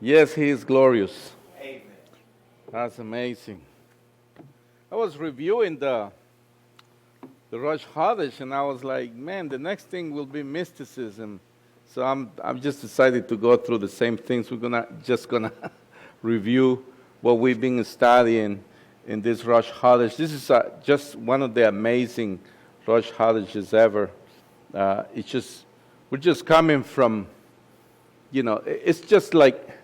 Yes, He is glorious. Amen. That's amazing. I was reviewing the Rosh Chodesh, and I was like, man, the next thing will be mysticism. So I'm just decided to go through the same things. We're gonna review what we've been studying in this Rosh Chodesh. This is just one of the amazing Rosh Chodeshes ever. It's just we're just coming from, it's just like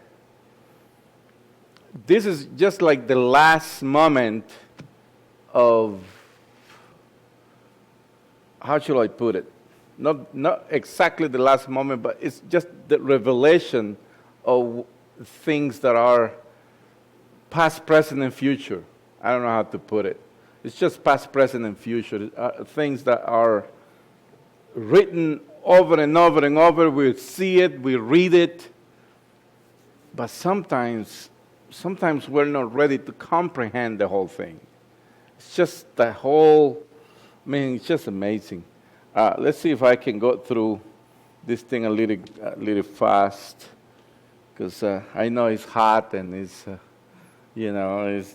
this is just like the last moment of, how should I put it? Not exactly the last moment, but it's just the revelation of things that are past, present, and future. I don't know how to put it. It's just past, present, and future. Things that are written over and over and over. We see it, we read it, but sometimes we're not ready to comprehend the whole thing. It's just the whole, it's just amazing. Let's see if I can go through this thing a little fast, because I know it's hot and it's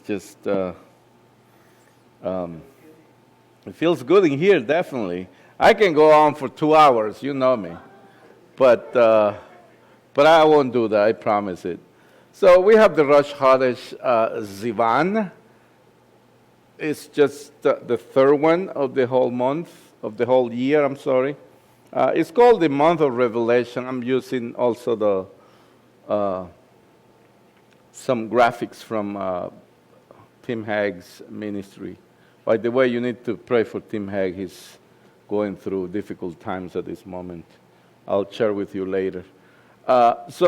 just, it feels good in here, definitely. I can go on for 2 hours, you know me, but I won't do that, I promise it. So we have the Rosh Chodesh Sivan. It's just the third one of the whole month, of the whole year, I'm sorry. It's called the month of Revelation. I'm using also some graphics from Tim Hagg's ministry. By the way, you need to pray for Tim Hagg. He's going through difficult times at this moment. I'll share with you later. Yes,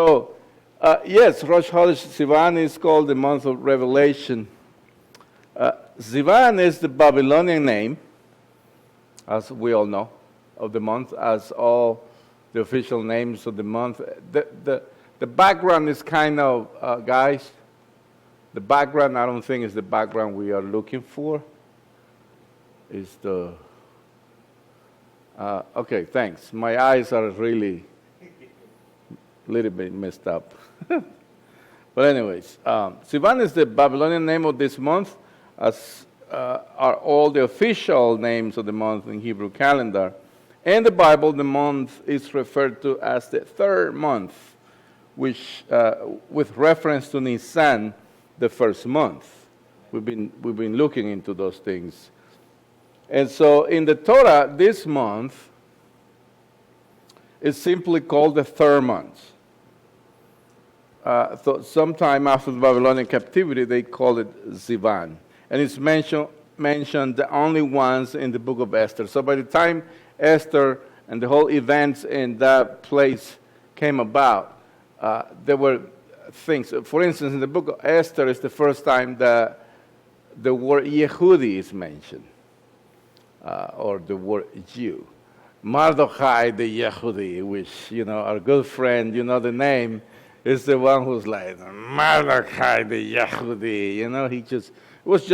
Rosh Chodesh Sivan is called the month of Revelation. Sivan is the Babylonian name, as we all know, of the month, as all the official names of the month. The background is kind of, guys, the background I don't think is the background we are looking for. Is the, okay, thanks. My eyes are really a little bit messed up. But anyways, Sivan is the Babylonian name of this month, as are all the official names of the month in Hebrew calendar. In the Bible, the month is referred to as the third month, which, with reference to Nisan, the first month. We've been looking into those things. And so in the Torah, this month is simply called the third month. So sometime after the Babylonian captivity, they call it Sivan. And it's mentioned the only once in the book of Esther. So by the time Esther and the whole events in that place came about, there were things. For instance, in the book of Esther is the first time that the word Yehudi is mentioned, or the word Jew. Mardochai the Yehudi, which, our good friend, the name, is the one who's like, Mardochai the Yehudi. He was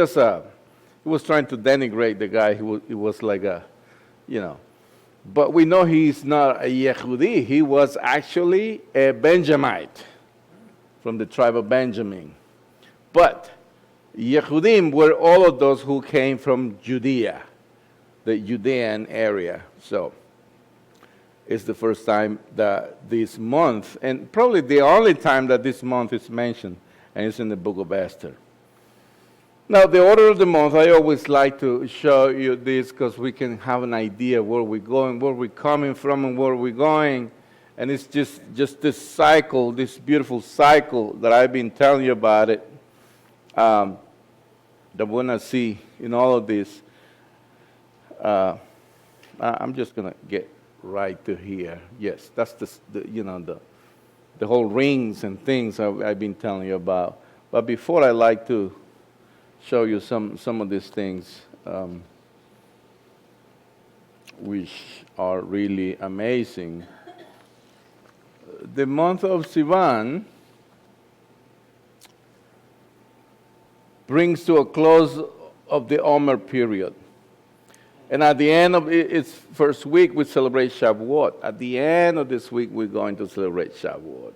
trying to denigrate the guy. He was like But we know he's not a Yehudi. He was actually a Benjamite from the tribe of Benjamin. But Yehudim were all of those who came from Judea, the Judean area. So it's the first time that this month, and probably the only time that this month is mentioned, and it's in the book of Esther. Now, the order of the month, I always like to show you this because we can have an idea where we're going, where we're coming from, and where we're going. And it's just this cycle, this beautiful cycle that I've been telling you about it, that we're going to see in all of this. I'm just going to get right to here. Yes, that's the whole rings and things I've been telling you about. But before, I like to show you some of these things, which are really amazing. The month of Sivan brings to a close of the Omer period. And at the end of its first week, we celebrate Shavuot. At the end of this week, we're going to celebrate Shavuot.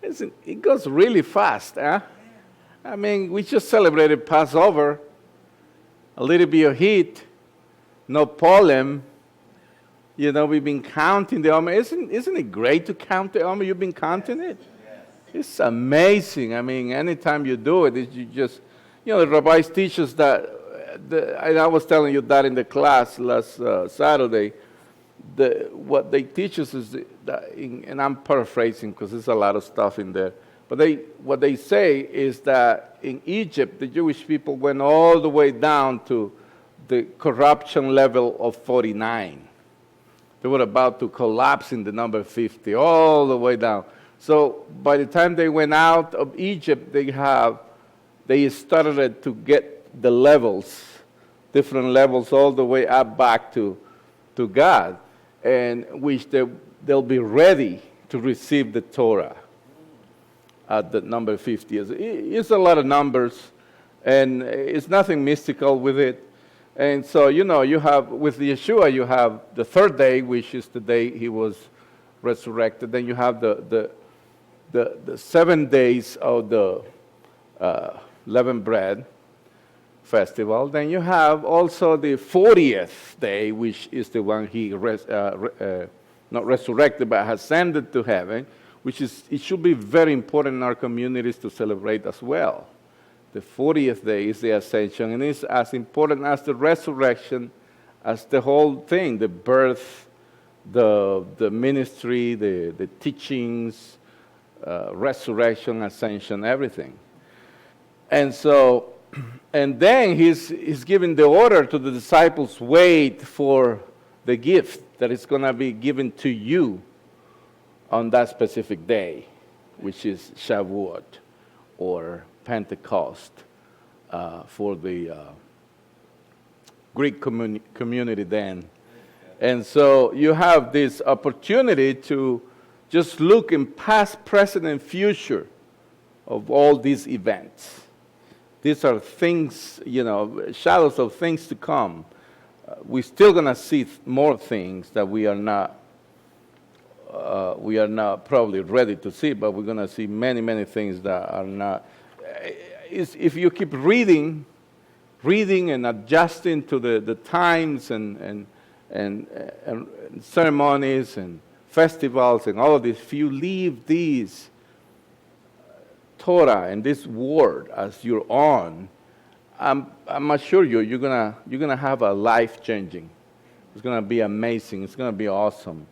It goes really fast, huh? I mean, we just celebrated Passover, a little bit of heat, no pollen. You know, we've been counting the Omer. Isn't it great to count the Omer? You've been counting it? It's amazing. I mean, anytime you do it, you just, the rabbis teach us that, and I was telling you that in the class last Saturday, what they teach us is that, and I'm paraphrasing because there's a lot of stuff in there, but what they say is that in Egypt, the Jewish people went all the way down to the corruption level of 49. They were about to collapse in the number 50, all the way down. So by the time they went out of Egypt, they started to get the levels, different levels, all the way up back to God, and which they'll be ready to receive the Torah at the number 50. It's a lot of numbers, and it's nothing mystical with it. And so, you have, with Yeshua, you have the third day, which is the day he was resurrected. Then you have the 7 days of the leavened bread festival. Then you have also the 40th day, which is the one he not resurrected, but ascended to heaven, it should be very important in our communities to celebrate as well. The 40th day is the ascension, and it's as important as the resurrection, as the whole thing, the birth, the ministry, the teachings, resurrection, ascension, everything. And so, and then he's giving the order to the disciples, wait for the gift that is going to be given to you on that specific day, which is Shavuot, or Pentecost for the Greek community then. And so you have this opportunity to just look in past, present, and future of all these events. These are things, shadows of things to come. We're still going to see more things that we are not probably ready to see, but we're going to see many, many things that are not. If you keep reading and adjusting to the times and ceremonies and festivals and all of this, if you leave these Torah and this word as your own, I'm assure you're gonna have a life changing. It's gonna be amazing. It's gonna be awesome,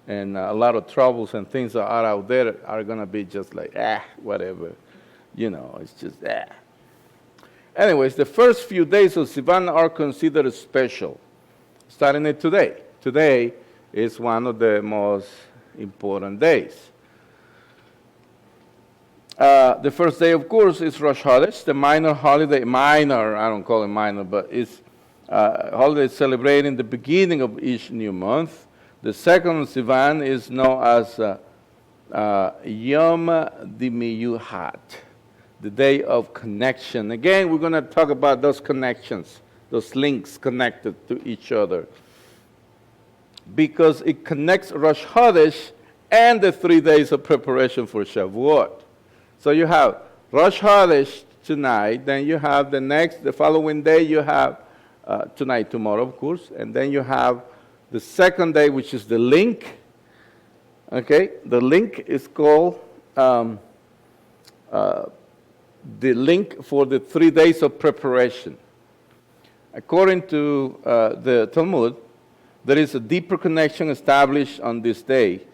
and a lot of troubles and things that are out there are gonna be just like whatever. It's just Anyways, the first few days of Sivan are considered special, starting it today. Today is one of the most important days. The first day, of course, is Rosh Chodesh, the minor holiday. Minor, I don't call it minor, but it's holiday celebrating the beginning of each new month. The second Sivan is known as Yom Dimiyuhat, the day of connection. Again, we're going to talk about those connections, those links connected to each other, because it connects Rosh Chodesh and the 3 days of preparation for Shavuot. So you have Rosh Chodesh tonight, then you have the following day you have tonight, tomorrow, of course, and then you have the second day, which is the link. Okay, the link is called the link for the 3 days of preparation. According to the Talmud, there is a deeper connection established on this day.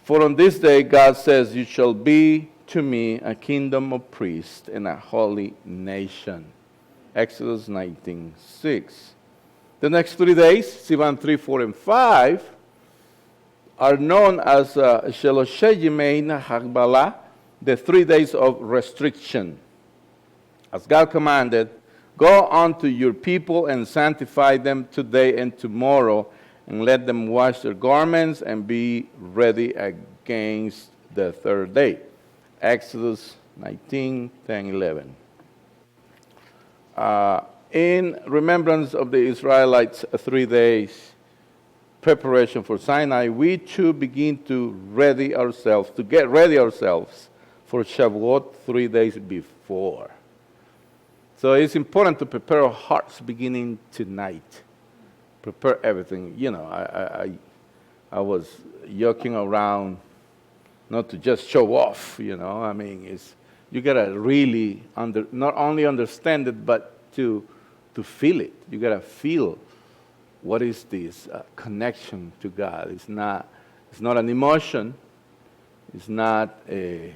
For on this day, God says, "You shall be to me a kingdom of priests and a holy nation." Exodus 19:6. The next 3 days, Sivan 3, 4, and 5, are known as Shelosheh Yemei Hagbalah, the 3 days of restriction. As God commanded, "Go unto your people and sanctify them today and tomorrow, and let them wash their garments and be ready against the third day." Exodus 19, 10, 11. In remembrance of the Israelites' 3 days, preparation for Sinai, we too begin to get ready ourselves for Shavuot 3 days before. So it's important to prepare our hearts beginning tonight. Prepare everything. You know, I was joking around not to just show off, you know. I mean, you got to really not only understand it, but to feel it. You got to feel what is this connection to God. It's not an emotion. It's not a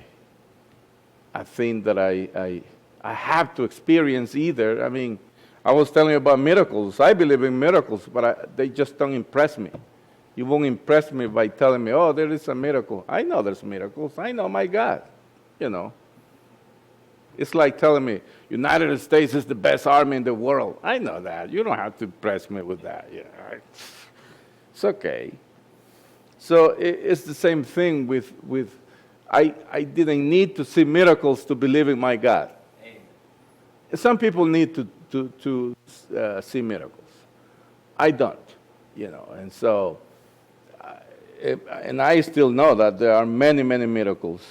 thing that I have to experience either. I mean, I was telling you about miracles. I believe in miracles, but they just don't impress me. You won't impress me by telling me, oh, there is a miracle. I know there's miracles. I know my God, you know. It's like telling me, United States is the best army in the world. I know that. You don't have to impress me with that. Yeah, it's okay. So it's the same thing with I didn't need to see miracles to believe in my God. Amen. Some people need to see miracles. I don't, you know. And so, and I still know that there are many, many miracles.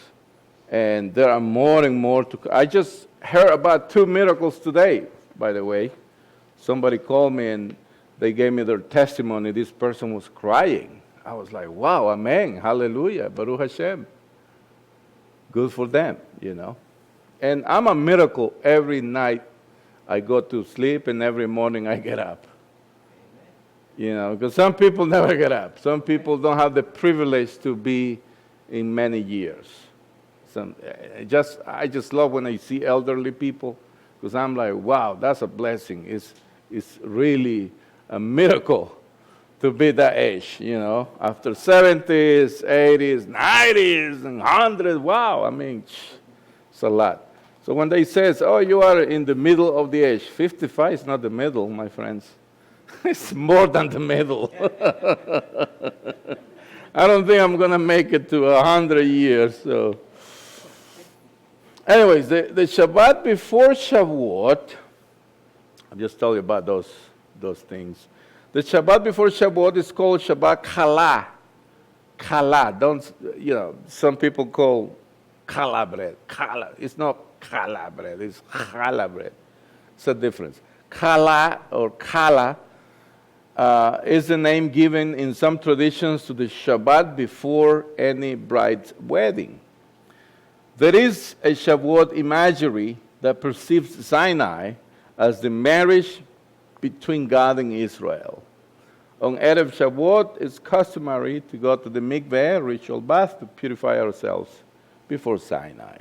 And there are more and more to come. I just heard about 2 miracles today, by the way. Somebody called me and they gave me their testimony. This person was crying. I was like, wow, amen, hallelujah, Baruch Hashem. Good for them, you know. And I'm a miracle every night I go to sleep and every morning I get up. You know, because some people never get up. Some people don't have the privilege to be in many years. I just love when I see elderly people, because I'm like, wow, that's a blessing. It's really a miracle to be that age, you know. After 70s, 80s, 90s, and 100s, wow, I mean, it's a lot. So when they say, oh, you are in the middle of the age, 55 is not the middle, my friends. It's more than the middle. I don't think I'm going to make it to 100 years, so. Anyways, the Shabbat before Shavuot, I'll just tell you about those things. The Shabbat before Shavuot is called Shabbat Challah. Challah. Don't, you know, some people call challah bread. Challah. It's not challah bread. It's challah bread. It's a difference. Challah or challah is the name given in some traditions to the Shabbat before any bride's wedding. There is a Shavuot imagery that perceives Sinai as the marriage between God and Israel. On Erev Shavuot, it's customary to go to the mikveh, ritual bath, to purify ourselves before Sinai.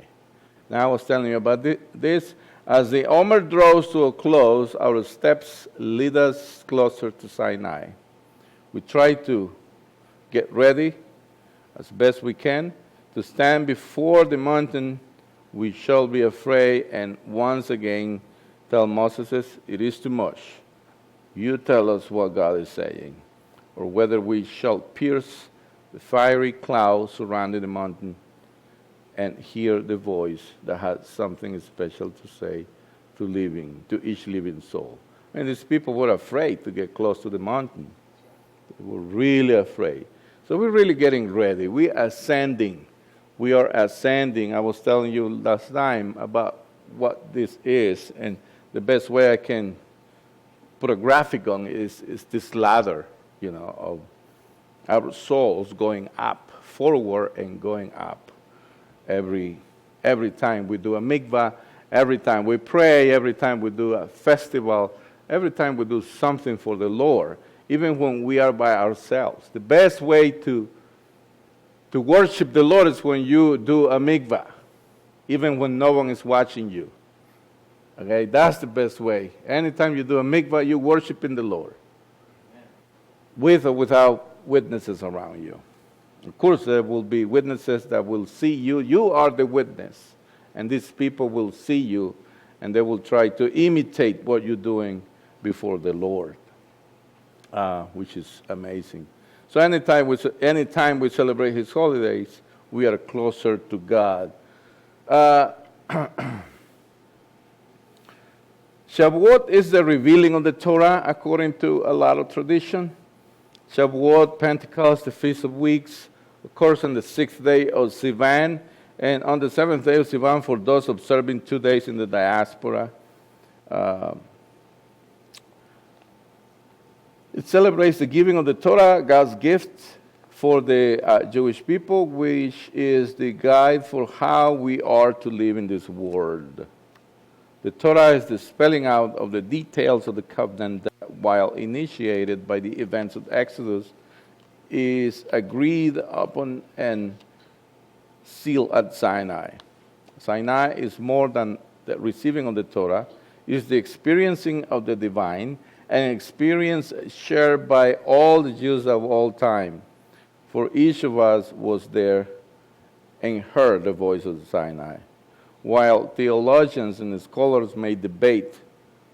Now, I was telling you about this. As the Omer draws to a close, our steps lead us closer to Sinai. We try to get ready as best we can to stand before the mountain. We shall be afraid, and once again tell Moses, it is too much. You tell us what God is saying, or whether we shall pierce the fiery cloud surrounding the mountain and hear the voice that has something special to say to each living soul. And these people were afraid to get close to the mountain. They were really afraid. So we're really getting ready. We are ascending. We are ascending. I was telling you last time about what this is, and the best way I can put a graphic on it is this ladder, you know, of our souls going up, forward and going up. Every time we do a mikvah, every time we pray, every time we do a festival, every time we do something for the Lord, even when we are by ourselves. The best way to worship the Lord is when you do a mikvah, even when no one is watching you. Okay, that's the best way. Anytime you do a mikvah, you're worshiping the Lord. Amen. With or without witnesses around you. Of course, there will be witnesses that will see you. You are the witness. And these people will see you, and they will try to imitate what you're doing before the Lord, which is amazing. So anytime we celebrate His holidays, we are closer to God. Shavuot is the revealing of the Torah according to a lot of tradition. Shavuot, Pentecost, the Feast of Weeks, of course, on the 6th day of Sivan, and on the 7th day of Sivan for those observing 2 days in the diaspora. It celebrates the giving of the Torah, God's gift for the Jewish people, which is the guide for how we are to live in this world. The Torah is the spelling out of the details of the covenant that, while initiated by the events of Exodus, is agreed upon and sealed at Sinai. Sinai is more than the receiving of the Torah, it is the experiencing of the divine, an experience shared by all the Jews of all time. For each of us was there and heard the voice of Sinai. While theologians and scholars may debate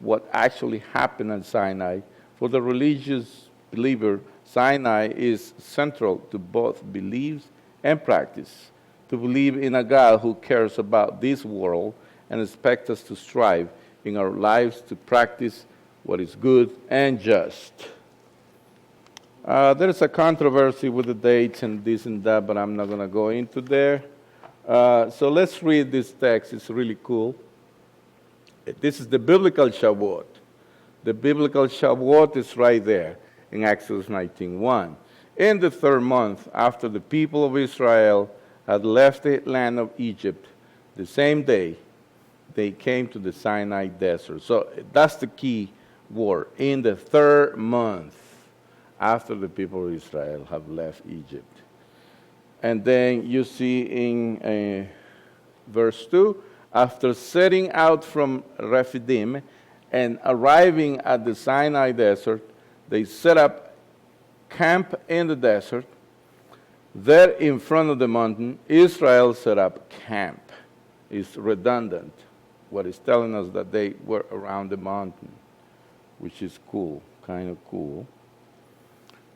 what actually happened at Sinai, for the religious believer, Sinai is central to both beliefs and practice. To believe in a God who cares about this world and expects us to strive in our lives to practice what is good and just. There is a controversy with the dates and this and that, but I'm not going to go into there. So let's read this text. It's really cool. This is the biblical Shavuot. The biblical Shavuot is right there in Exodus 19:1. In the 3rd month, after the people of Israel had left the land of Egypt, the same day they came to the Sinai desert. So that's the key word. In the 3rd month, after the people of Israel have left Egypt. And then you see in verse 2, after setting out from Rephidim and arriving at the Sinai desert, they set up camp in the desert. There in front of the mountain, Israel set up camp. It's redundant. What it's telling us that they were around the mountain, which is cool, kind of cool.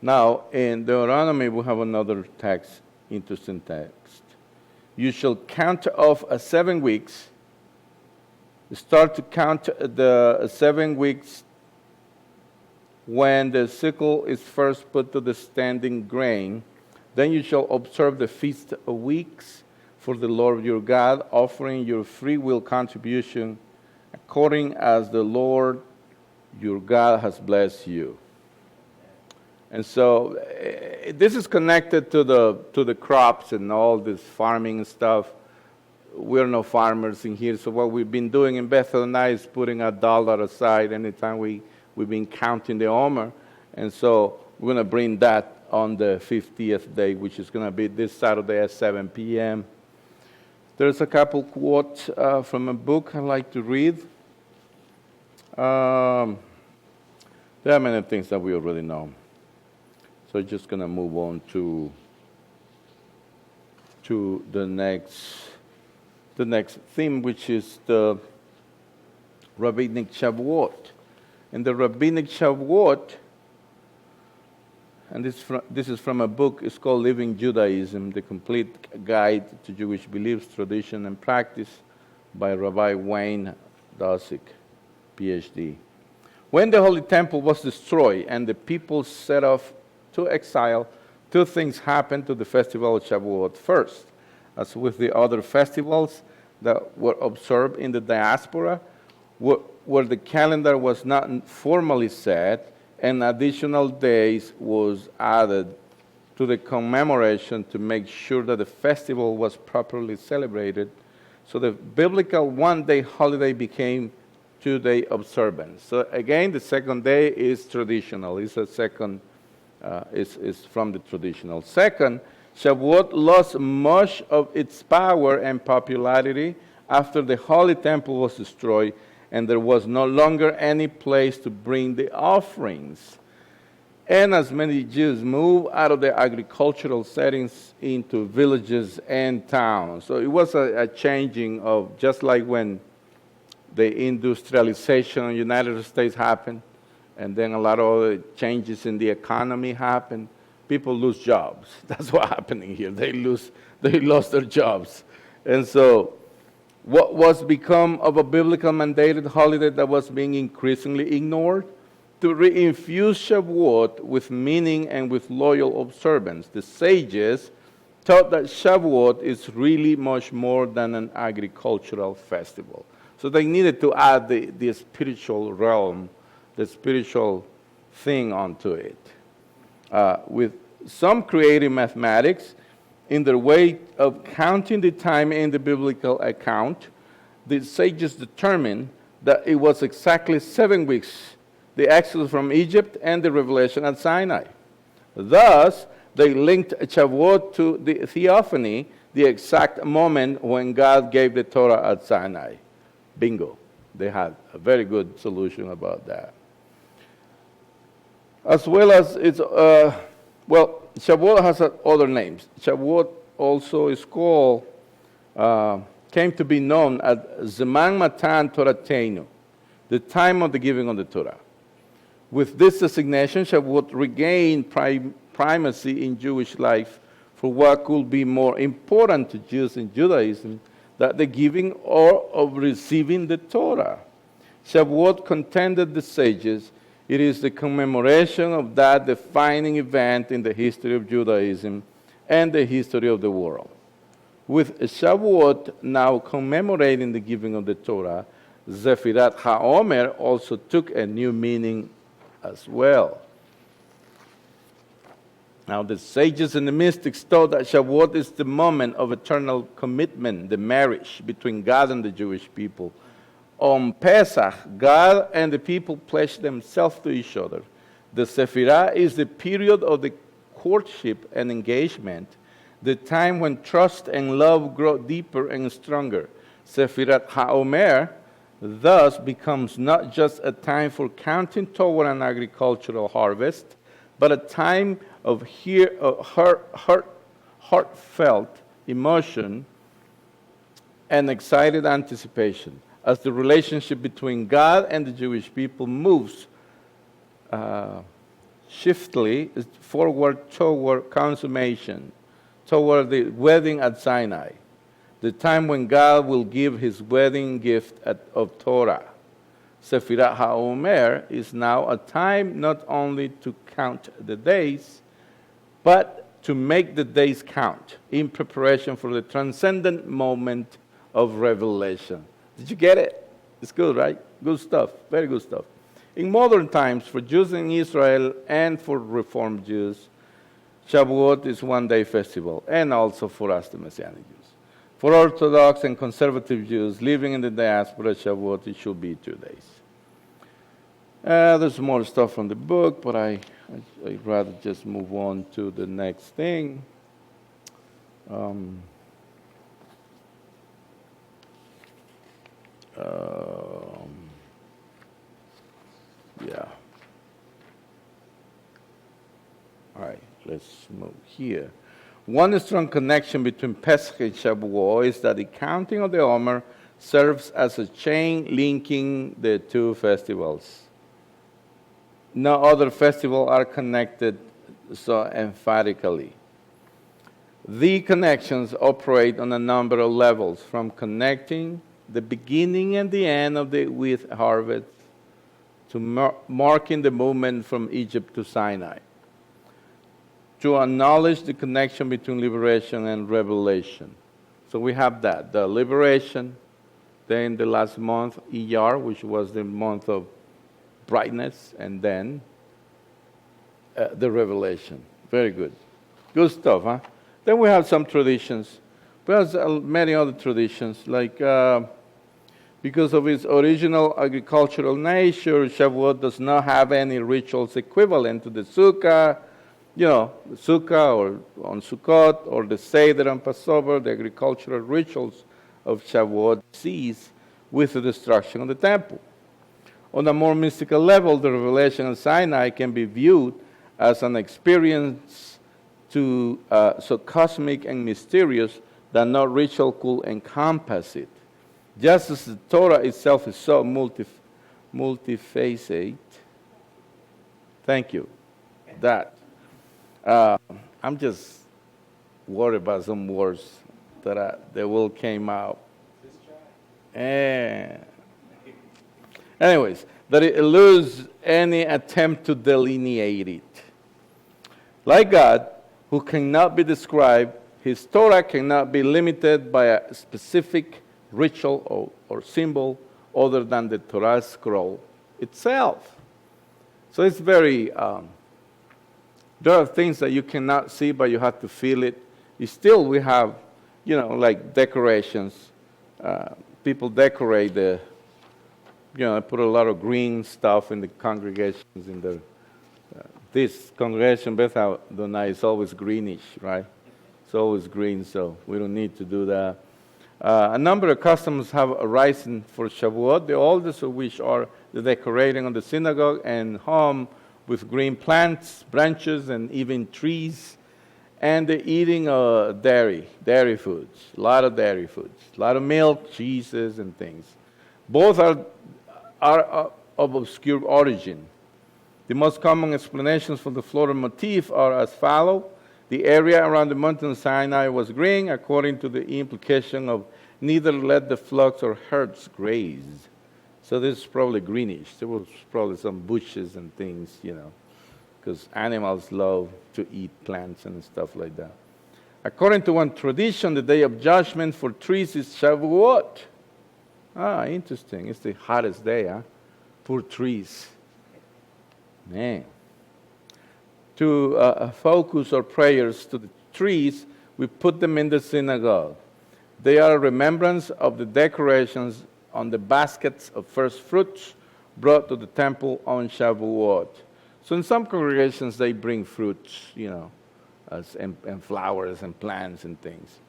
Now, in Deuteronomy, we have another text, interesting text. You shall count off 7 weeks. Start to count the 7 weeks when the sickle is first put to the standing grain. Then you shall observe the Feast of Weeks for the Lord your God, offering your free will contribution according as the Lord your God has blessed you. And so this is connected to the crops and all this farming and stuff. We're no farmers in here, so what we've been doing in Bethel and I is putting $1 aside anytime we've been counting the Omer. And so we're going to bring that on the 50th day, which is going to be this Saturday at 7 p.m. There's a couple quotes from a book I like to read. There are many things that we already know. So I'm just going to move on to the next theme, which is the Rabbinic Shavuot. And the Rabbinic Shavuot, and this is from a book, it's called Living Judaism, The Complete Guide to Jewish Beliefs, Tradition, and Practice by Rabbi Wayne Dosick, Ph.D. When the Holy Temple was destroyed and the people set off to exile, 2 things happened to the festival of Shavuot. First, as with the other festivals that were observed in the diaspora, where the calendar was not formally set, and additional days was added to the commemoration to make sure that the festival was properly celebrated. So the biblical one-day holiday became 2-day observance. So again, the second day is traditional. It's a second, is from the traditional. Second, Shavuot lost much of its power and popularity after the Holy Temple was destroyed, and there was no longer any place to bring the offerings. And as many Jews moved out of their agricultural settings into villages and towns. So it was a changing of, just like when the industrialization in the United States happened, and then a lot of other changes in the economy happened, people lose jobs. That's what happened here. They lost their jobs. And so what was become of a biblical mandated holiday that was being increasingly ignored to reinfuse Shavuot with meaning and with loyal observance. The sages thought that Shavuot is really much more than an agricultural festival. So they needed to add the spiritual realm, the spiritual thing onto it. With some creative mathematics, in their way of counting the time in the biblical account, the sages determined that it was exactly 7 weeks, the exodus from Egypt and the revelation at Sinai. Thus, they linked Shavuot to the theophany, the exact moment when God gave the Torah at Sinai. Bingo. They had a very good solution about that. As well as Shavuot has other names. Shavuot also is called, came to be known as Zeman Matan Torateinu, the time of the giving of the Torah. With this designation, Shavuot regained primacy in Jewish life for what could be more important to Jews in Judaism than the giving or of receiving the Torah. Shavuot contended the sages. It is the commemoration of that defining event in the history of Judaism and the history of the world. With Shavuot now commemorating the giving of the Torah, Zefirat HaOmer also took a new meaning as well. Now, the sages and the mystics thought that Shavuot is the moment of eternal commitment, the marriage between God and the Jewish people. On Pesach, God and the people pledge themselves to each other. The Sephirah is the period of the courtship and engagement, the time when trust and love grow deeper and stronger. Sephirat HaOmer thus becomes not just a time for counting toward an agricultural harvest, but a time of heartfelt emotion and excited anticipation as the relationship between God and the Jewish people moves shiftily forward toward consummation, toward the wedding at Sinai, the time when God will give his wedding gift of Torah. Sephirat HaOmer is now a time not only to count the days, but to make the days count in preparation for the transcendent moment of revelation. Did you get it? It's good, right? Good stuff. Very good stuff. In modern times, for Jews in Israel and for Reformed Jews, Shavuot is one-day festival, and also for us, the Messianic Jews. For Orthodox and conservative Jews living in the diaspora, Shavuot, it should be 2 days. There's more stuff from the book, but I'd rather just move on to the next thing. Yeah. All right, let's move here. One strong connection between Pesach and Shavuot is that the counting of the Omer serves as a chain linking the two festivals. No other festival are connected so emphatically. The connections operate on a number of levels, from connecting the beginning and the end of the wheat harvest to marking the movement from Egypt to Sinai, to acknowledge the connection between liberation and revelation. So we have that, the liberation, then the last month, Iyar, which was the month of brightness, and then the revelation. Very good. Good stuff, huh? Then we have some traditions. We have many other traditions, like because of its original agricultural nature, Shavuot does not have any rituals equivalent to the Sukkah, the Sukkah or on Sukkot, or the Seder and Passover. The agricultural rituals of Shavuot cease with the destruction of the temple. On a more mystical level, the revelation of Sinai can be viewed as an experience so cosmic and mysterious that no ritual could encompass it. Just as the Torah itself is so multifaceted. Thank you. That. I'm just worried about some words that will came out. Anyways, that it eludes any attempt to delineate it. Like God, who cannot be described, his Torah cannot be limited by a specific ritual or symbol other than the Torah scroll itself. So it's very, there are things that you cannot see, but you have to feel it. Still, we have, like decorations. People decorate put a lot of green stuff in the congregations. This congregation, Beth Adonai, is always greenish, right? It's always green, so we don't need to do that. A number of customs have arisen for Shavuot, the oldest of which are the decorating of the synagogue and home with green plants, branches, and even trees, and the eating of dairy foods, a lot of dairy foods, a lot of milk, cheeses, and things. Both are of obscure origin. The most common explanations for the floral motif are as follows. The area around the mountain Sinai was green, according to the implication of neither let the flocks or herds graze. So this is probably greenish. There was probably some bushes and things, because animals love to eat plants and stuff like that. According to one tradition, the day of judgment for trees is Shavuot. Ah, interesting. It's the hottest day, huh? Poor trees. Man. To focus our prayers to the trees, we put them in the synagogue. They are a remembrance of the decorations on the baskets of first fruits brought to the temple on Shavuot. So in some congregations, they bring fruits, and flowers and plants and things.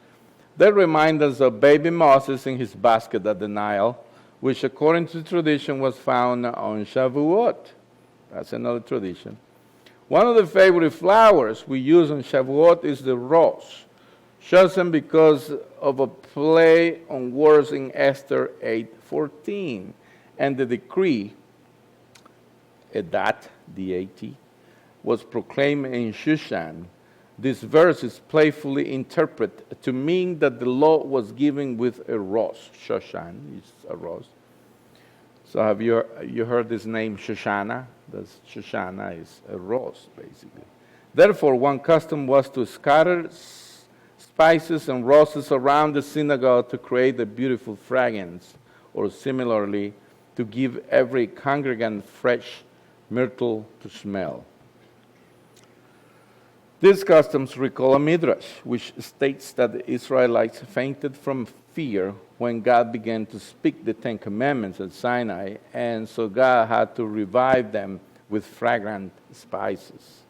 They remind us of baby Moses in his basket at the Nile, which according to tradition was found on Shavuot. That's another tradition. One of the favorite flowers we use on Shavuot is the rose, chosen because of a play on words in Esther 8:14, and the decree, that, D-A-T, was proclaimed in Shushan. This verse is playfully interpreted to mean that the law was given with a rose. Shoshan is a rose. So have you heard this name Shoshana? Shoshana is a rose, basically. Therefore, one custom was to scatter spices and roses around the synagogue to create a beautiful fragrance, or similarly, to give every congregant fresh myrtle to smell. These customs recall a midrash, which states that the Israelites fainted from fear when God began to speak the Ten Commandments at Sinai, and so God had to revive them with fragrant spices.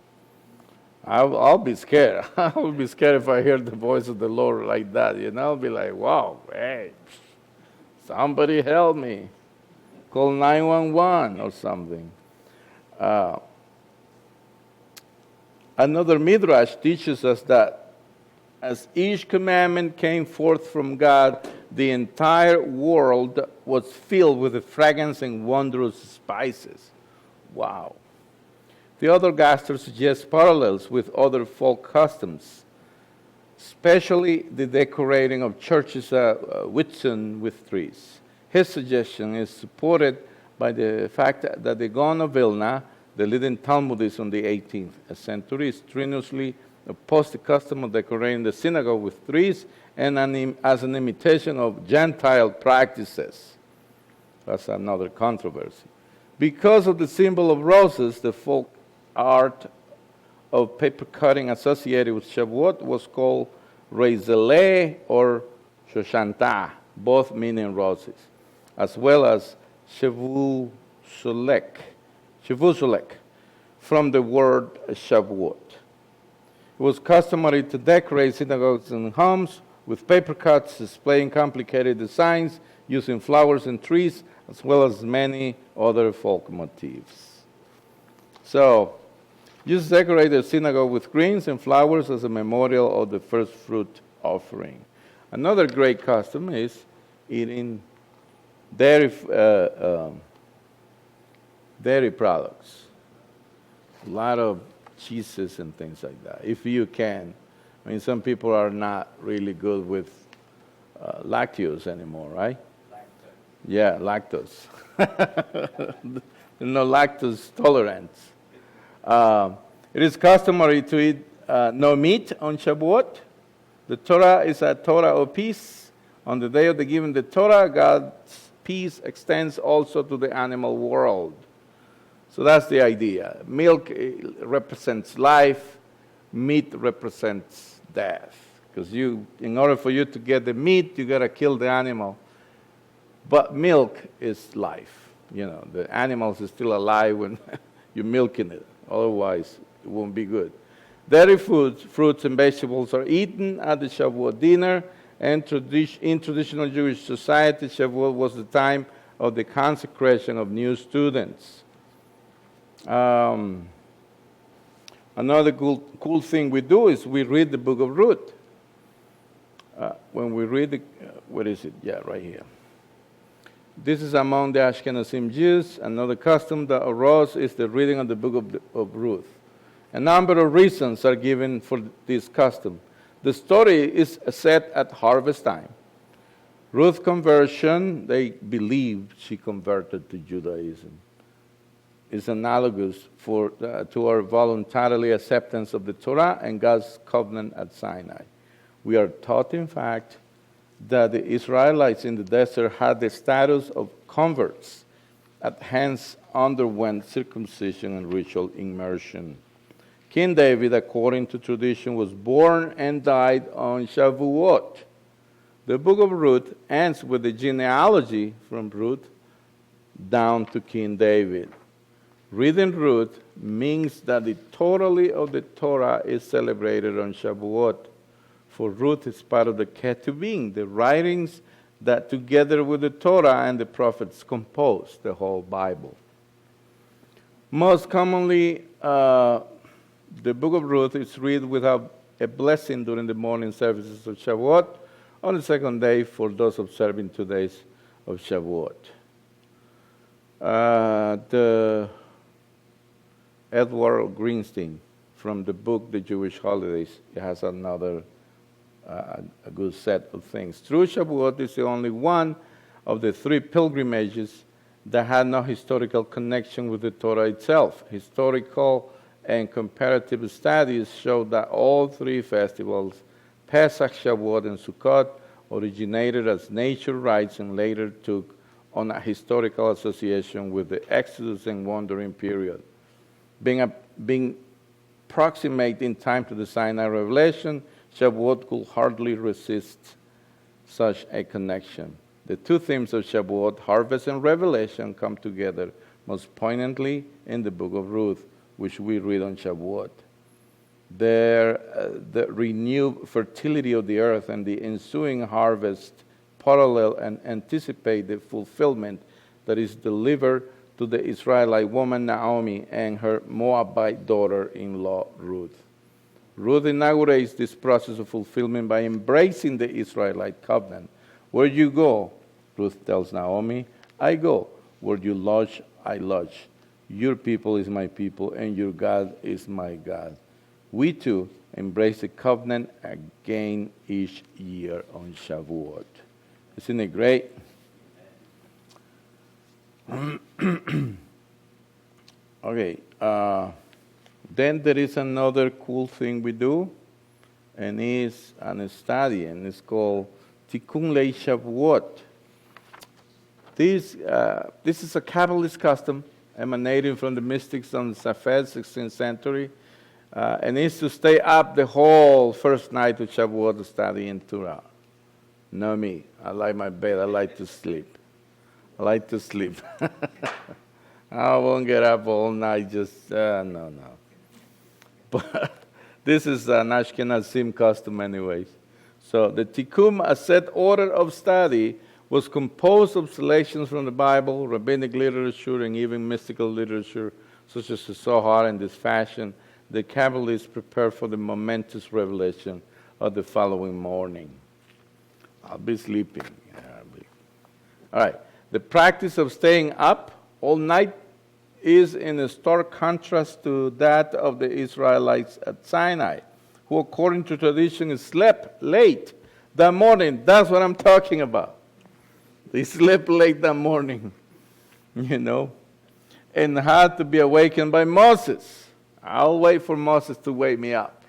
I'll be scared. I'll be scared if I hear the voice of the Lord like that. I'll be like, wow, hey, somebody help me. Call 911 or something. Another midrash teaches us that as each commandment came forth from God, the entire world was filled with the fragrance and wondrous spices. Wow. The other Gaster suggests parallels with other folk customs, especially the decorating of churches Whitsun with trees. His suggestion is supported by the fact that the Gaon of Vilna, the leading Talmudist from the 18th century, strenuously opposed the custom of decorating the synagogue with trees and as an imitation of Gentile practices. That's another controversy. Because of the symbol of roses, the folk art of paper cutting associated with Shavuot was called Reizeleh or Shoshanta, both meaning roses, as well as Shavusolek, from the word Shavuot. It was customary to decorate synagogues and homes with paper cuts displaying complicated designs using flowers and trees, as well as many other folk motifs. So, just decorate the synagogue with greens and flowers as a memorial of the first fruit offering. Another great custom is eating dairy products. A lot of cheeses and things like that, if you can. I mean, some people are not really good with lactose anymore, right? Yeah, lactose. No lactose tolerance. It is customary to eat no meat on Shavuot. The Torah is a Torah of peace. On the day of the giving the Torah, God's peace extends also to the animal world. So that's the idea. Milk represents life. Meat represents death. Because in order for you to get the meat, you got to kill the animal. But milk is life. You know, the animals is still alive when you're milking it. Otherwise, it won't be good. Dairy foods, fruits, and vegetables are eaten at the Shavuot dinner. And in traditional Jewish society, Shavuot was the time of the consecration of new students. Another cool thing we do is we read the book of Ruth. When we read what is it? Yeah, right here. This is among the Ashkenazim Jews. Another custom that arose is the reading of the book of Ruth. A number of reasons are given for this custom. The story is set at harvest time. Ruth's conversion, they believe she converted to Judaism, is analogous to our voluntarily acceptance of the Torah and God's covenant at Sinai. We are taught, in fact, that the Israelites in the desert had the status of converts, and hence underwent circumcision and ritual immersion. King David, according to tradition, was born and died on Shavuot. The book of Ruth ends with the genealogy from Ruth down to King David. Reading Ruth means that the totality of the Torah is celebrated on Shavuot. For Ruth is part of the Ketuvim, the writings that together with the Torah and the prophets compose the whole Bible. Most commonly, the book of Ruth is read without a blessing during the morning services of Shavuot, on the second day for those observing 2 days of Shavuot. The Edward Greenstein, from the book The Jewish Holidays, it has another a good set of things. True Shavuot is the only one of the 3 pilgrimages that had no historical connection with the Torah itself. Historical and comparative studies show that all 3 festivals, Pesach, Shavuot, and Sukkot, originated as nature rites and later took on a historical association with the Exodus and wandering period. Being proximate in time to the Sinai revelation, Shavuot could hardly resist such a connection. The 2 themes of Shavuot, harvest and revelation, come together most poignantly in the book of Ruth, which we read on Shavuot. The renewed fertility of the earth and the ensuing harvest parallel and anticipate the fulfillment that is delivered to the Israelite woman Naomi and her Moabite daughter-in-law Ruth. Ruth inaugurates this process of fulfillment by embracing the Israelite covenant. Where you go, Ruth tells Naomi, I go. Where you lodge, I lodge. Your people is my people, and your God is my God. We too embrace the covenant again each year on Shavuot. Isn't it great? Okay. Then there is another cool thing we do, and it's a study, and it's called Tikkun Lei Shavuot. This is a Kabbalist custom emanating from the mystics on the Safed, 16th century, and it's to stay up the whole first night of Shavuot to study in Torah. Know me. I like my bed. I like to sleep. I won't get up all night, no. But this is an Ashkenazim custom anyways. So the Tikkun, a set order of study, was composed of selections from the Bible, rabbinic literature, and even mystical literature, such as the Zohar. In this fashion, the Kabbalists prepared for the momentous revelation of the following morning. I'll be sleeping. All right. The practice of staying up all night is in a stark contrast to that of the Israelites at Sinai, who, according to tradition, slept late that morning. That's what I'm talking about. They slept late that morning, and had to be awakened by Moses. I'll wait for Moses to wake me up,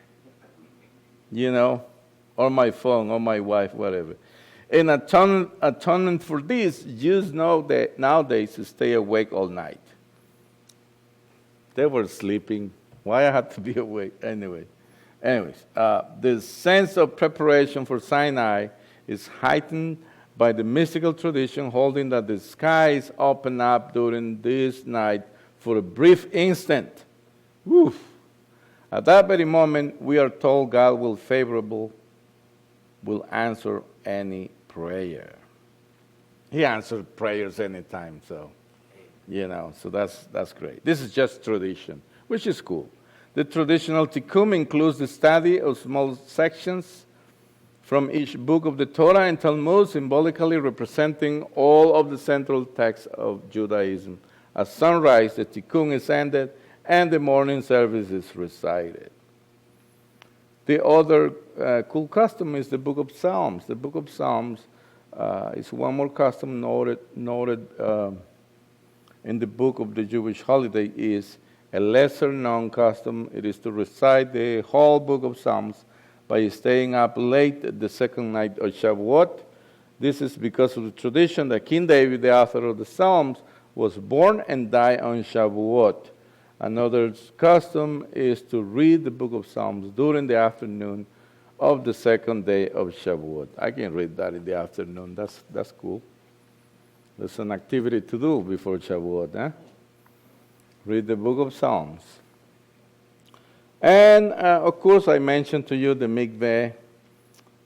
or my phone, or my wife, whatever. In atonement for this, Jews know that nowadays to stay awake all night. They were sleeping. Why I had to be awake? Anyways, the sense of preparation for Sinai is heightened by the mystical tradition holding that the skies open up during this night for a brief instant. Woof. At that very moment, we are told God will answer any prayer. He answers prayers anytime, so that's great. This is just tradition, which is cool. The traditional Tikkun includes the study of small sections from each book of the Torah and Talmud, symbolically representing all of the central texts of Judaism. At sunrise, the Tikkun is ended, and the morning service is recited. The other cool custom is the Book of Psalms. The Book of Psalms is one more custom noted in the book of the Jewish holiday is a lesser-known custom. It is to recite the whole book of Psalms by staying up late the second night of Shavuot. This is because of the tradition that King David, the author of the Psalms, was born and died on Shavuot. Another custom is to read the book of Psalms during the afternoon of the second day of Shavuot. I can read that in the afternoon. That's cool. That's an activity to do before Shavuot. Read the book of Psalms. And, of course, I mentioned to you the mikveh.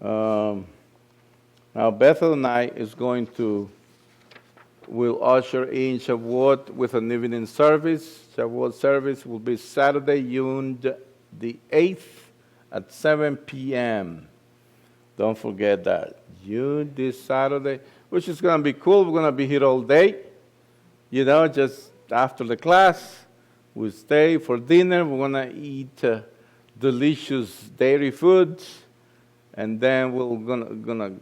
Now, Bethel and I will usher in Shavuot with an evening service. Shavuot service will be Saturday, June the 8th at 7 p.m. Don't forget that. June this Saturday, which is going to be cool. We're going to be here all day. Just after the class, we'll stay for dinner. We're going to eat delicious dairy foods. And then we're going to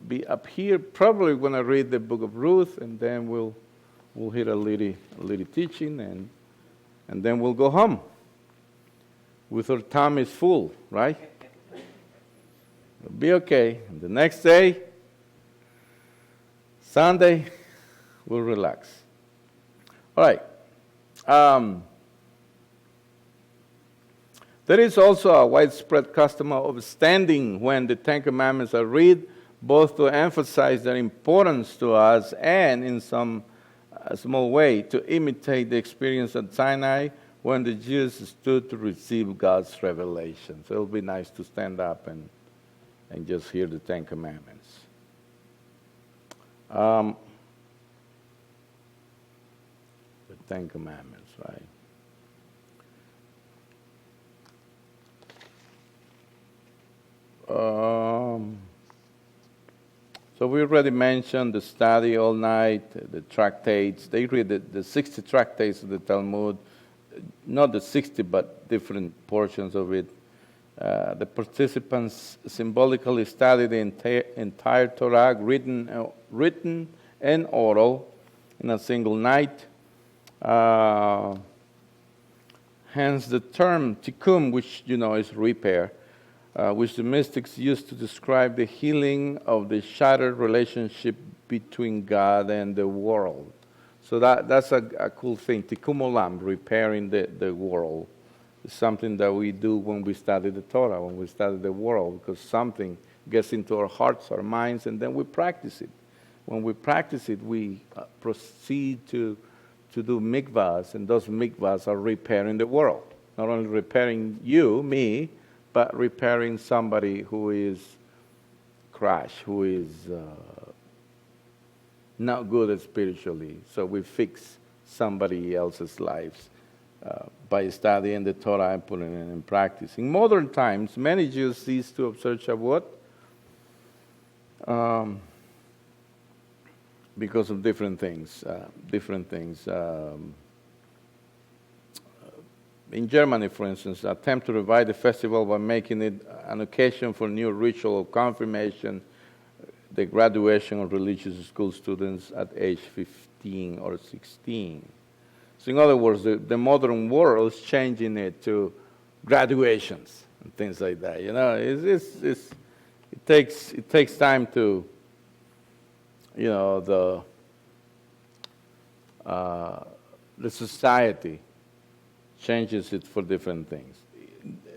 be up here. Probably going to read the book of Ruth. And then we'll hear a little teaching. And then we'll go home with our tummies full, right? It'll be okay. And the next day, Sunday, we'll relax. All right. There is also a widespread custom of standing when the Ten Commandments are read, both to emphasize their importance to us and in some small way to imitate the experience at Sinai when the Jews stood to receive God's revelation. So it'll be nice to stand up and just hear the Ten Commandments. The Ten Commandments, right? So we already mentioned the study all night, the tractates. They read the 60 tractates of the Talmud, not the 60, but different portions of it. The participants symbolically study the entire Torah, written and oral, in a single night. Hence the term tikkun, which is repair, which the mystics used to describe the healing of the shattered relationship between God and the world. So that's a cool thing. Tikkun olam, repairing the world. It's something that we do when we study the Torah, when we study the world, because something gets into our hearts, our minds, and then we practice it. When we practice it, we proceed to do mikvahs, and those mikvahs are repairing the world. Not only repairing you, me, but repairing somebody who is crushed, who is not good spiritually. So we fix somebody else's lives by studying the Torah and putting it in practice. In modern times, many Jews cease to observe Shavuot because of different things. In Germany, for instance, attempt to revive the festival by making it an occasion for new ritual of confirmation. the graduation of religious school students at age 15 or 16. So in other words, the modern world is changing it to graduations and things like that. You know, it takes time to, you know, the society changes it for different things.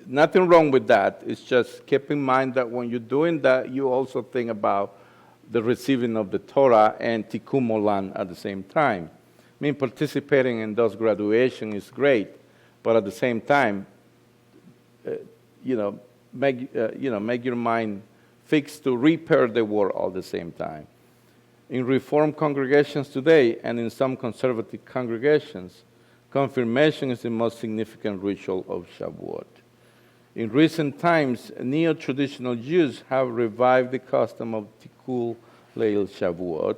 Nothing wrong with that. It's just keep in mind that when you're doing that, you also think about the receiving of the Torah and Tikkun Olam at the same time. I mean, participating in those graduations is great, but at the same time, make your mind fixed to repair the world all the same time. In Reformed congregations today and in some conservative congregations, confirmation is the most significant ritual of Shavuot. In recent times, neo-traditional Jews have revived the custom of Tikkun Leil Shavuot.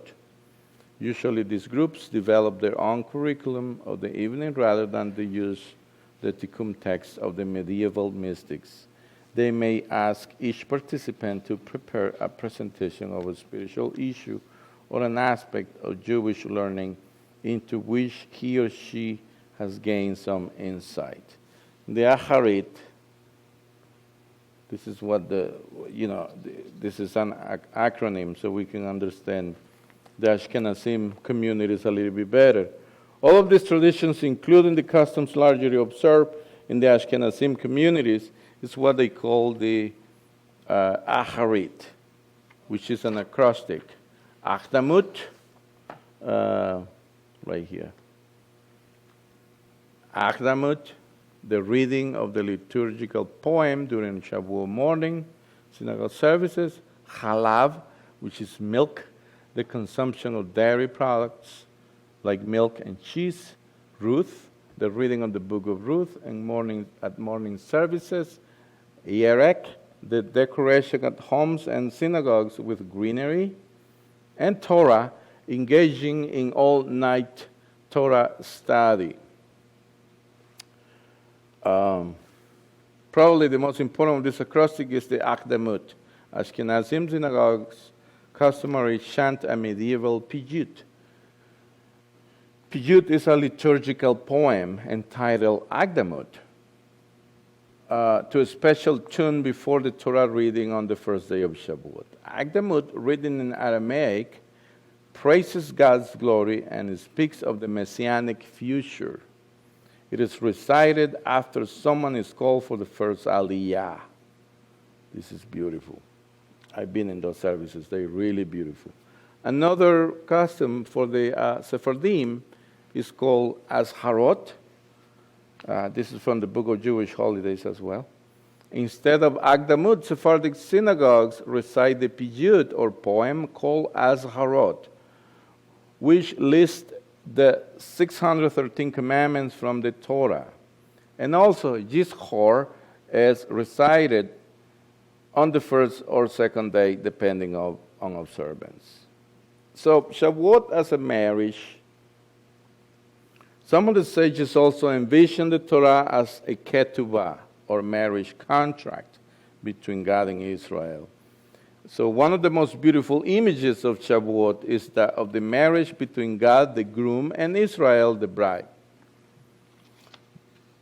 Usually these groups develop their own curriculum of the evening rather than to use the Tikkun text of the medieval mystics. They may ask each participant to prepare a presentation of a spiritual issue or an aspect of Jewish learning into which he or she has gained some insight. The Aharit, this is what this is an acronym so we can understand the Ashkenazim communities a little bit better. All of these traditions, including the customs largely observed in the Ashkenazim communities, is what they call the Aharit, which is an acrostic. Achdamut, right here. Achdamut, the reading of the liturgical poem during Shavuot morning, synagogue services. Halav, which is milk, the consumption of dairy products like milk and cheese. Ruth, the reading of the book of Ruth and morning services. Yerek, the decoration at homes and synagogues with greenery. And Torah, engaging in all-night Torah study. Probably the most important of this acrostic is the Akdamut. Ashkenazim synagogues customary chant a medieval piyut. Piyut is a liturgical poem entitled Akdamut to a special tune before the Torah reading on the first day of Shavuot. Akdamut, written in Aramaic, praises God's glory and speaks of the messianic future. It is recited after someone is called for the first Aliyah. This is beautiful. I've been in those services. They're really beautiful. Another custom for the Sephardim is called Azharot. This is from the Book of Jewish Holidays as well. Instead of Akdamut, Sephardic synagogues recite the piyut or poem called Azharot, which lists the 613 commandments from the Torah. And also, Yizchor is recited on the first or second day, depending on observance. So, Shavuot as a marriage. Some of the sages also envision the Torah as a ketubah, or marriage contract, between God and Israel. So one of the most beautiful images of Shavuot is that of the marriage between God, the groom, and Israel, the bride.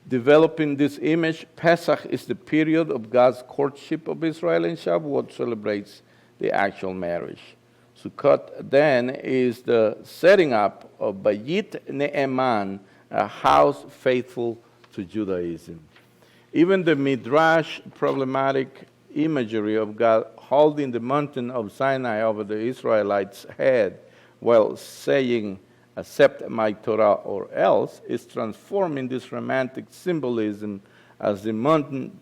Developing this image, Pesach is the period of God's courtship of Israel, and Shavuot celebrates the actual marriage. Sukkot then is the setting up of Bayit Ne'eman, a house faithful to Judaism. Even the Midrash problematic imagery of God holding the mountain of Sinai over the Israelites' head while saying, "Accept my Torah or else," is transforming this romantic symbolism as the mountain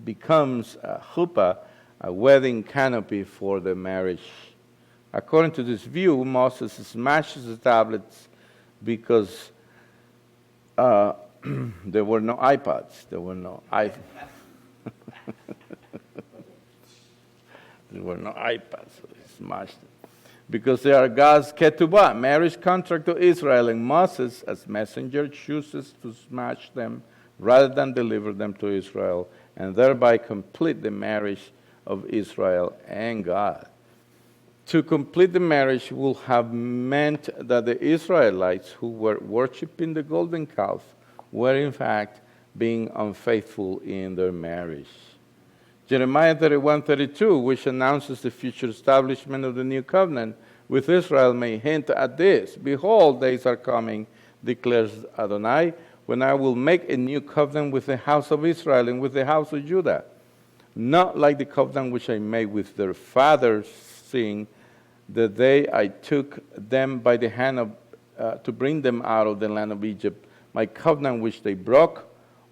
becomes a chuppah, a wedding canopy for the marriage. According to this view, Moses smashes the tablets because there were no iPods. There were no There were no iPads, so he smashed them. Because they are God's ketubah, marriage contract to Israel, and Moses, as messenger, chooses to smash them rather than deliver them to Israel, and thereby complete the marriage of Israel and God. to complete the marriage would have meant that the Israelites who were worshiping the golden calf were in fact being unfaithful in their marriage. Jeremiah 31:32, which announces the future establishment of the new covenant with Israel, may hint at this. Behold, days are coming, declares Adonai, when I will make a new covenant with the house of Israel and with the house of Judah, not like the covenant which I made with their fathers, seeing the day I took them by the hand to bring them out of the land of Egypt, my covenant which they broke,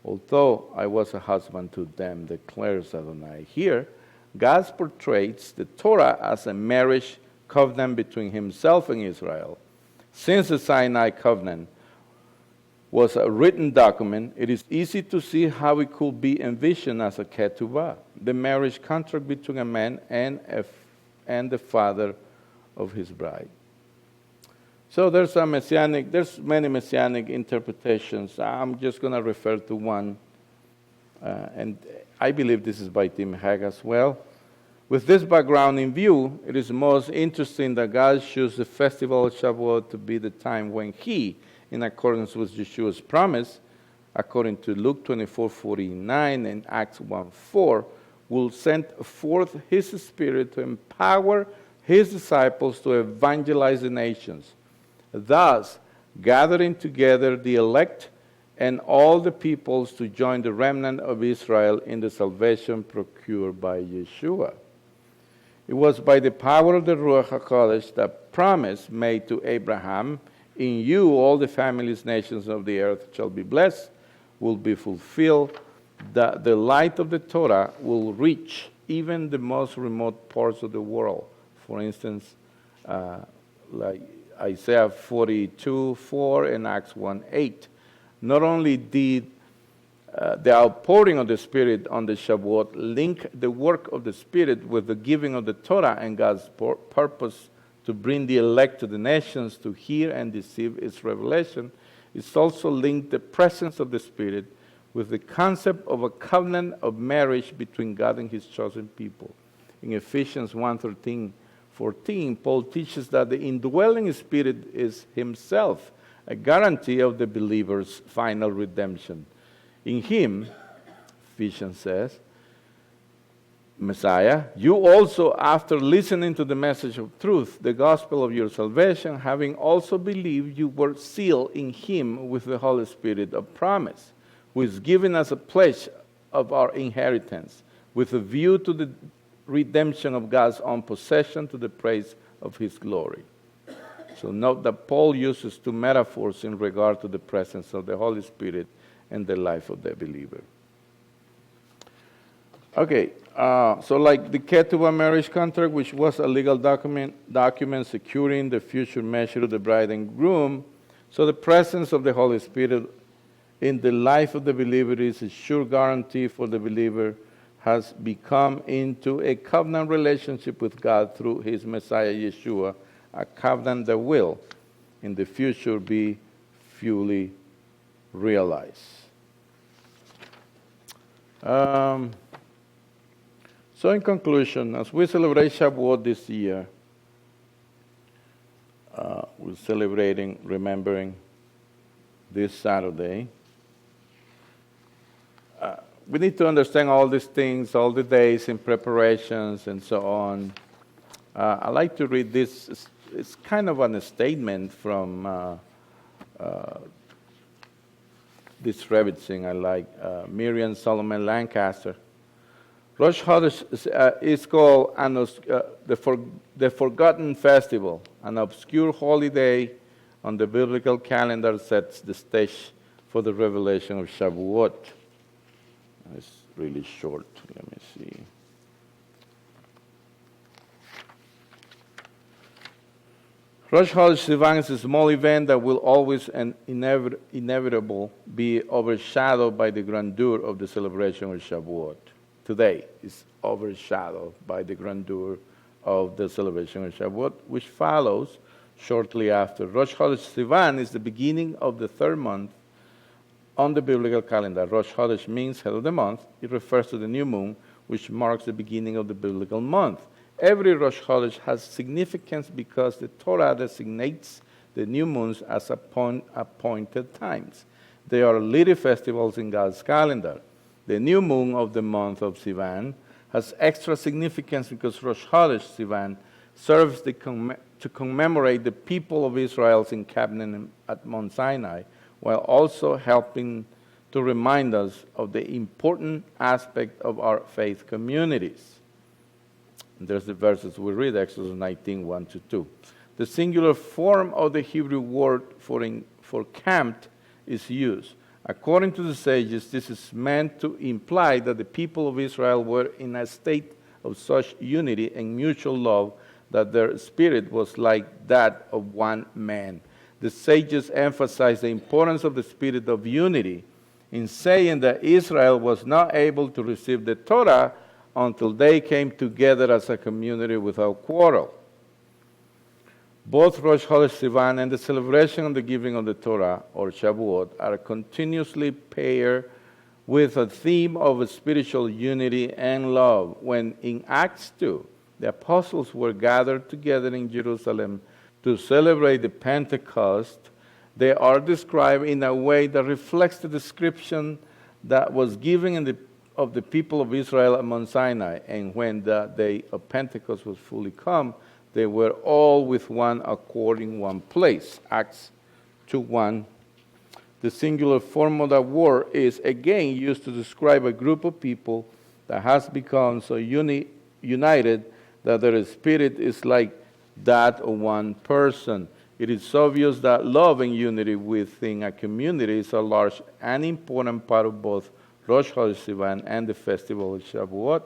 although I was a husband to them, declares Adonai. Here, God portrays the Torah as a marriage covenant between himself and Israel. Since the Sinai covenant was a written document, it is easy to see how it could be envisioned as a ketubah, the marriage contract between a man and the father of his bride. So there's many messianic interpretations. I'm just going to refer to one, and I believe this is by Tim Hagg as well. With this background in view, it is most interesting that God chose the festival of Shavuot to be the time when he, in accordance with Yeshua's promise, according to Luke 24:49 and Acts 1:4, will send forth his Spirit to empower his disciples to evangelize the nations, thus gathering together the elect and all the peoples to join the remnant of Israel in the salvation procured by Yeshua. It was by the power of the Ruach HaKodesh that promise made to Abraham, in you all the families, nations of the earth shall be blessed, will be fulfilled, that the light of the Torah will reach even the most remote parts of the world. For instance, like Isaiah 42:4 and Acts 1:8. Not only did the outpouring of the Spirit on the Shavuot link the work of the Spirit with the giving of the Torah and God's purpose to bring the elect to the nations to hear and receive its revelation, it's also linked the presence of the Spirit with the concept of a covenant of marriage between God and his chosen people. In Ephesians 1:13-14, Paul teaches that the indwelling Spirit is himself a guarantee of the believer's final redemption. In him, Ephesians says, Messiah, you also, after listening to the message of truth, the gospel of your salvation, having also believed, you were sealed in him with the Holy Spirit of promise, who is given as a pledge of our inheritance, with a view to the redemption of God's own possession to the praise of his glory. So note that Paul uses two metaphors in regard to the presence of the Holy Spirit and the life of the believer. Okay, so like the Ketubah marriage contract, which was a legal document securing the future measure of the bride and groom, so the presence of the Holy Spirit in the life of the believer is a sure guarantee for the believer has become into a covenant relationship with God through his Messiah Yeshua, a covenant that will in the future be fully realized. So in conclusion, as we celebrate Shavuot this year, we're celebrating, remembering this Saturday. We need to understand all these things, all the days and preparations and so on. I like to read this. It's kind of a statement from this Rebbitzin I like, Miriam Solomon Lancaster. Rosh Chodesh is called the Forgotten Festival, an obscure holiday on the biblical calendar sets the stage for the revelation of Shavuot. It's really short. Let me see. Rosh Chodesh Sivan is a small event that will always and inevitably be overshadowed by the grandeur of the celebration of Shavuot. Today is overshadowed by the grandeur of the celebration of Shavuot, which follows shortly after. Rosh Chodesh Sivan is the beginning of the third month on the biblical calendar. Rosh Chodesh means head of the month. It refers to the new moon, which marks the beginning of the biblical month. Every Rosh Chodesh has significance because the Torah designates the new moons as appointed times. They are leading festivals in God's calendar. The new moon of the month of Sivan has extra significance because Rosh Chodesh Sivan serves to commemorate the people of Israel's encampment at Mount Sinai, while also helping to remind us of the important aspect of our faith communities. And there's the verses we read, Exodus 19, 1 to 2. The singular form of the Hebrew word for camped is used. According to the sages, this is meant to imply that the people of Israel were in a state of such unity and mutual love that their spirit was like that of one man. The sages emphasize the importance of the spirit of unity in saying that Israel was not able to receive the Torah until they came together as a community without quarrel. Both Rosh Chodesh Sivan and the celebration of the giving of the Torah, or Shavuot, are continuously paired with a theme of spiritual unity and love. When in Acts 2, the apostles were gathered together in Jerusalem to celebrate the Pentecost, they are described in a way that reflects the description that was given of the people of Israel at Mount Sinai. And when the day of Pentecost was fully come, they were all with one accord in one place. Acts 2:1. The singular form of that word is again used to describe a group of people that has become so united that their spirit is like that of one person. It is obvious that love and unity within a community is a large and important part of both Rosh Chodesh Sivan and the festival of Shavuot.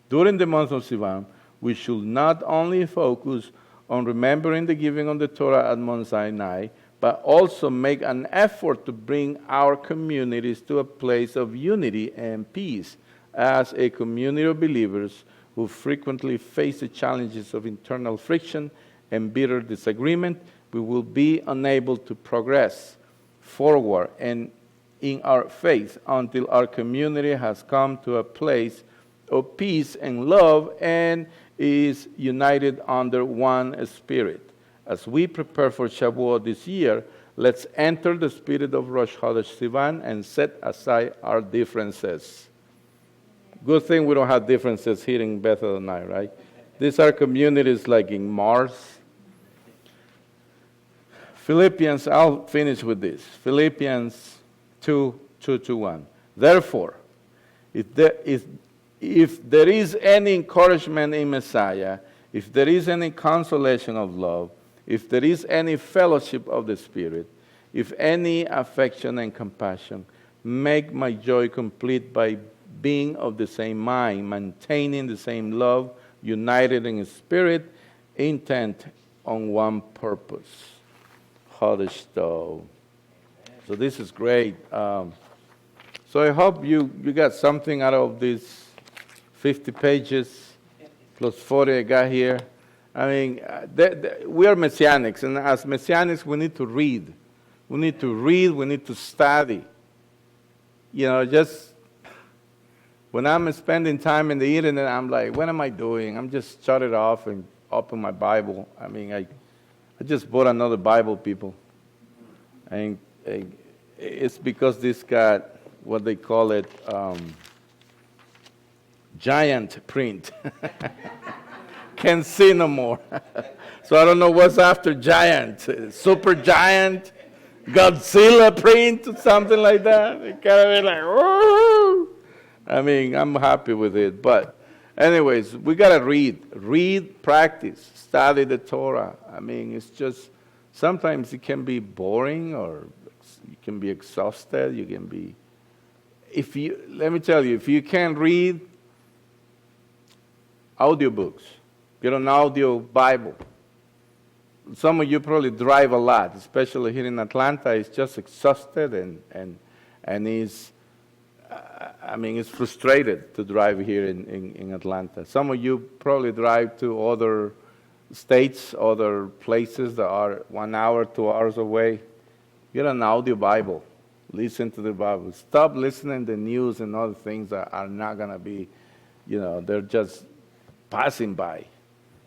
During the month of Sivan, we should not only focus on remembering the giving of the Torah at Mount Sinai, but also make an effort to bring our communities to a place of unity and peace. As a community of believers who frequently face the challenges of internal friction and bitter disagreement, we will be unable to progress forward and in our faith until our community has come to a place of peace and love and is united under one spirit. As we prepare for Shavuot this year, let's enter the spirit of Rosh Chodesh Sivan and set aside our differences. Good thing we don't have differences here in Bethel and I, right? These are communities like in Mars. Philippians, I'll finish with this. Philippians 2:2-1. Therefore, if there is any encouragement in Messiah, if there is any consolation of love, if there is any fellowship of the Spirit, if any affection and compassion, make my joy complete by being of the same mind, maintaining the same love, united in spirit, intent on one purpose. Chodesh Tov. So this is great. So I hope you got something out of these 50 pages plus 40 I got here. I mean, we are Messianics, and as Messianics, we need to read. We need to read, we need to study. You know, just when I'm spending time in the internet, I'm like, what am I doing? I'm just shut it off and open my Bible. I mean, I just bought another Bible, people. And it's because this got what they call it, giant print. Can't see no more. So I don't know what's after giant. Super giant, Godzilla print, or something like that. It kind of be like, whoa. I mean, I'm happy with it. But anyways, we got to read, practice, study the Torah. I mean, it's just, sometimes it can be boring or you can be exhausted. You can be, let me tell you, if you can't read, audiobooks. Get an audio Bible. Some of you probably drive a lot, especially here in Atlanta. It's just exhausted and it's, I mean, it's frustrated to drive here in Atlanta. Some of you probably drive to other states, other places that are 1 hour, 2 hours away. Get an audio Bible. Listen to the Bible. Stop listening to the news and other things that are not going to be, you know, they're just passing by.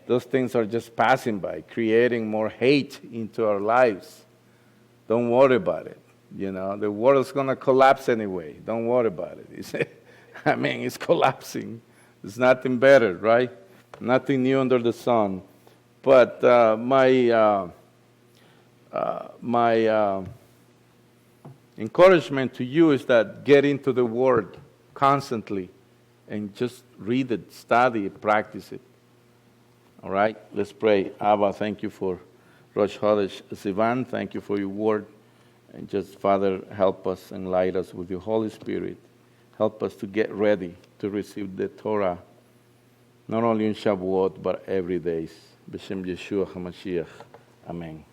Those things are just passing by, creating more hate into our lives. Don't worry about it. You know, the world's going to collapse anyway. Don't worry about it. I mean, it's collapsing. There's nothing better, right? Nothing new under the sun. But my encouragement to you is that get into the Word constantly and just read it, study it, practice it. All right? Let's pray. Abba, thank you for Rosh Chodesh Sivan. Thank you for your Word. And just, Father, help us and light us with your Holy Spirit. Help us to get ready to receive the Torah, not only in Shavuot, but every day. B'Shem Yeshua HaMashiach. Amen.